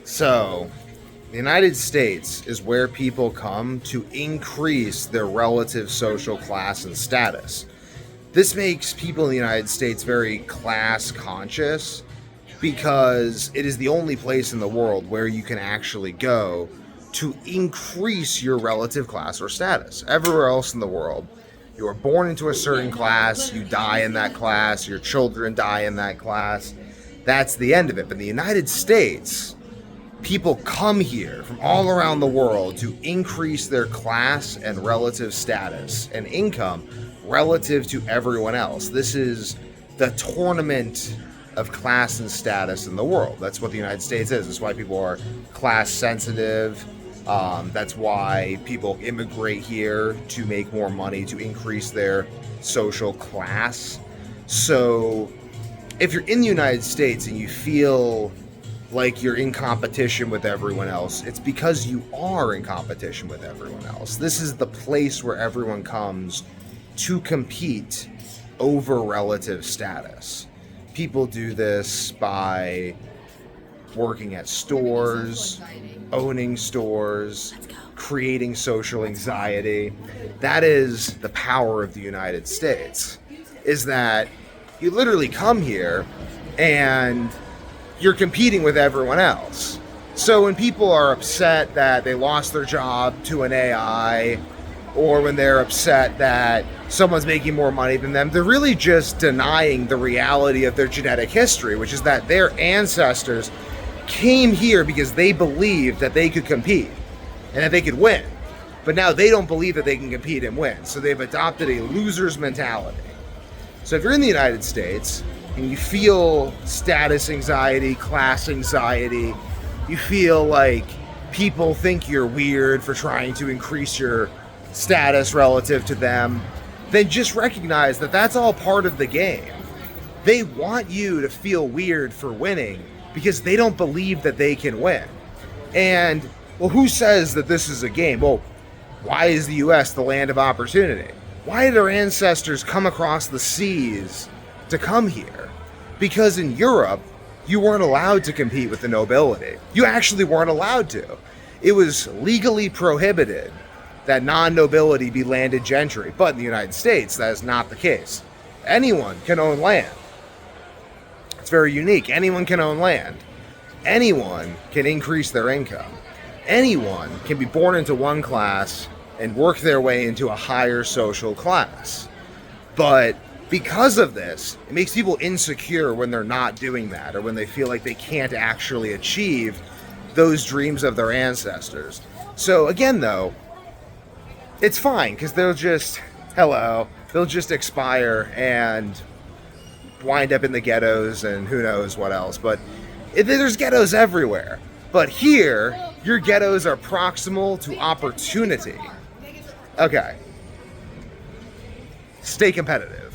So, the United States is where people come to increase their relative social class and status. This makes people in the United States very class conscious because it is the only place in the world where you can actually go to increase your relative class or status. Everywhere else in the world, you are born into a certain class, you die in that class, your children die in that class. That's the end of it. But in the United States, people come here from all around the world to increase their class and relative status and income relative to everyone else. This is the tournament of class and status in the world. That's what the United States is. That's why people are class sensitive. That's why people immigrate here to make more money, to increase their social class. So if you're in the United States and you feel like you're in competition with everyone else, it's because you are in competition with everyone else. This is the place where everyone comes to compete over relative status. People do this by working at stores, owning stores, creating social anxiety. That is the power of the United States, is that you literally come here and you're competing with everyone else. So when people are upset that they lost their job to an AI, or when they're upset that someone's making more money than them, they're really just denying the reality of their genetic history, which is that their ancestors came here because they believed that they could compete and that they could win. But now they don't believe that they can compete and win. So they've adopted a loser's mentality. So if you're in the United States and you feel status anxiety, class anxiety, you feel like people think you're weird for trying to increase your status relative to them, then just recognize that that's all part of the game. They want you to feel weird for winning because they don't believe that they can win. And, well, who says that this is a game? Well, why is the US the land of opportunity? Why did our ancestors come across the seas to come here? Because in Europe, you weren't allowed to compete with the nobility. You actually weren't allowed to. It was legally prohibited that non-nobility be landed gentry. But in the United States, that is not the case. Anyone can own land. It's very unique. Anyone can own land. Anyone can increase their income. Anyone can be born into one class and work their way into a higher social class. But because of this, it makes people insecure when they're not doing that, or when they feel like they can't actually achieve those dreams of their ancestors. So again, though, it's fine, because they'll just expire and wind up in the ghettos and who knows what else. But there's ghettos everywhere. But here, your ghettos are proximal to opportunity. Okay. Stay competitive.